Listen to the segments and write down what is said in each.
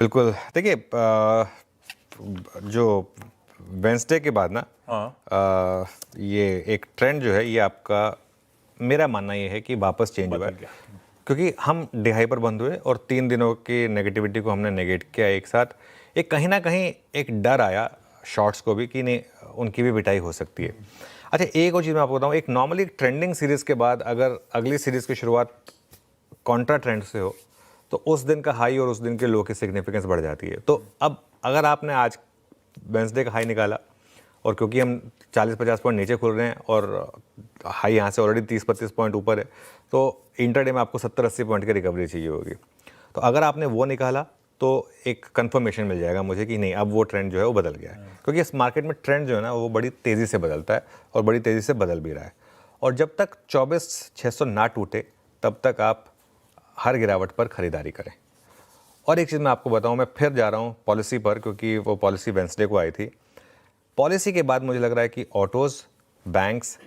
बिल्कुल। देखिए जो वेडनेसडे के बाद ना ये एक ट्रेंड जो है ये आपका, मेरा मानना ये है कि वापस चेंज हुआ है, क्योंकि हम डिहाई पर बंद हुए और 3 दिनों की नेगेटिविटी को हमने नेगेट किया एक साथ। एक कहीं ना कहीं एक डर आया शॉर्ट्स को भी कि नहीं, उनकी भी पिटाई हो सकती है। अच्छा, एक और चीज़ मैं आपको बताऊँ, एक नॉर्मली ट्रेंडिंग सीरीज़ के बाद अगर अगली सीरीज़ की शुरुआत कॉन्ट्रा ट्रेंड से हो तो उस दिन का हाई और उस दिन के लो की सिग्निफिकेंस बढ़ जाती है। तो अब अगर आपने आज वेडनेसडे का हाई निकाला और क्योंकि हम 40-50 पॉइंट नीचे खुल रहे हैं और हाई यहाँ से ऑलरेडी 30-32 पॉइंट ऊपर है, तो इंटरडे में आपको 70-80 पॉइंट की रिकवरी चाहिए होगी। तो अगर आपने वो निकाला तो एक कंफर्मेशन मिल जाएगा मुझे कि नहीं, अब वो ट्रेंड जो है वो बदल गया है, क्योंकि इस मार्केट में ट्रेंड जो है ना वो बड़ी तेज़ी से बदलता है और बड़ी तेज़ी से बदल भी रहा है। और जब तक 24,600 ना टूटे तब तक आप हर गिरावट पर खरीदारी करें। और एक चीज़ मैं आपको बताऊं, मैं फिर जा रहा हूं पॉलिसी पर, क्योंकि वो पॉलिसी वेडनेसडे को आई थी। पॉलिसी के बाद मुझे लग रहा है कि ऑटोज़, बैंक्स,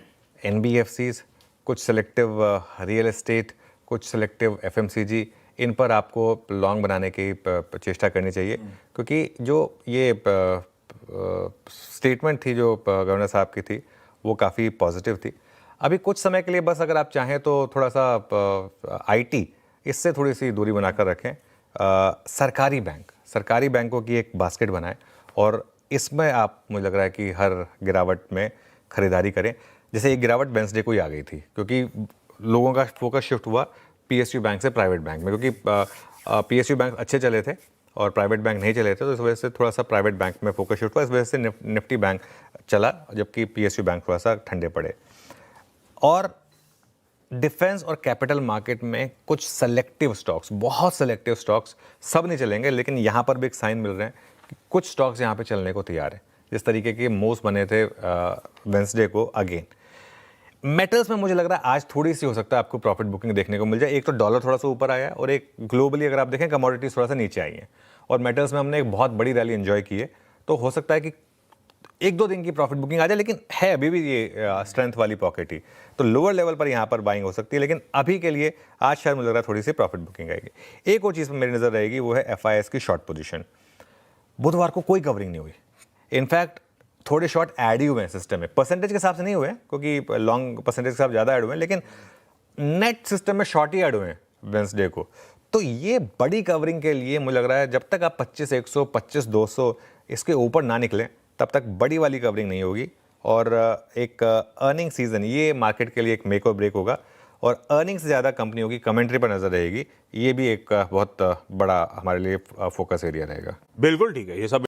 एनबीएफसीज, कुछ सेलेक्टिव रियल एस्टेट, कुछ सेलेक्टिव एफएमसीजी, इन पर आपको लॉन्ग बनाने की चेष्टा करनी चाहिए, क्योंकि जो ये स्टेटमेंट थी जो गवर्नर साहब की थी वो काफ़ी पॉजिटिव थी। अभी कुछ समय के लिए बस अगर आप चाहें तो थोड़ा सा आईटी, इससे थोड़ी सी दूरी बनाकर रखें। सरकारी बैंकों की एक बास्केट बनाएं और इसमें आप, मुझे लग रहा है कि हर गिरावट में खरीदारी करें। जैसे एक गिरावट वेडनेसडे को ही आ गई थी, क्योंकि लोगों का फोकस शिफ्ट हुआ पीएसयू बैंक से प्राइवेट बैंक में, क्योंकि पीएसयू बैंक अच्छे चले थे और प्राइवेट बैंक नहीं चले थे, तो इस वजह से थोड़ा सा प्राइवेट बैंक में फोकस शिफ्ट हुआ। इस वजह से निफ्टी बैंक चला, जबकि पीएसयू बैंक थोड़ा सा ठंडे पड़े। और डिफेंस और कैपिटल मार्केट में कुछ सेलेक्टिव स्टॉक्स, बहुत सेलेक्टिव स्टॉक्स, सब नहीं चलेंगे, लेकिन यहाँ पर भी एक साइन मिल रहे हैं कि कुछ स्टॉक्स यहाँ पे चलने को तैयार हैं, जिस तरीके के मूव्स बने थे वेडनेसडे को। अगेन मेटल्स में मुझे लग रहा है आज थोड़ी सी हो सकता है आपको प्रॉफिट बुकिंग देखने को मिल जाए। एक तो डॉलर थोड़ा सा ऊपर आया है और एक ग्लोबली अगर आप देखें कमोडिटीज थोड़ा सा नीचे आई हैं, और मेटल्स में हमने एक बहुत बड़ी रैली एंजॉय की है। तो हो सकता है कि 1-2 दिन की प्रॉफिट बुकिंग आ जाए, लेकिन है अभी भी ये स्ट्रेंथ वाली पॉकेट ही, तो लोअर लेवल पर यहाँ पर बाइंग हो सकती है। लेकिन अभी के लिए आज शायद मुझे लग रहा है थोड़ी सी प्रॉफिट बुकिंग आएगी। एक और चीज़ पर मेरी नज़र रहेगी, वो है एफआईएस की शॉर्ट पोजीशन। बुधवार को कोई कवरिंग नहीं हुई, इनफैक्ट थोड़े शॉर्ट ऐड ही हुए हैं सिस्टम में, परसेंटेज के हिसाब से नहीं हुए हैं क्योंकि लॉन्ग परसेंटेज के हिसाब ज़्यादा ऐड हुए हैं, लेकिन नेट सिस्टम में शॉर्ट ही ऐड हुए हैं वेडनेसडे को। तो ये बड़ी कवरिंग के लिए मुझे लग रहा है जब तक आप 25,100, 25,200 इसके ऊपर ना निकलें तब तक बड़ी वाली कवरिंग नहीं होगी। और एक अर्निंग सीजन ये मार्केट के लिए एक मेक और ब्रेक होगा, और अर्निंग से ज़्यादा कंपनियों की कमेंट्री पर नज़र रहेगी। ये भी एक बहुत बड़ा हमारे लिए फोकस एरिया रहेगा। बिल्कुल ठीक है, ये सब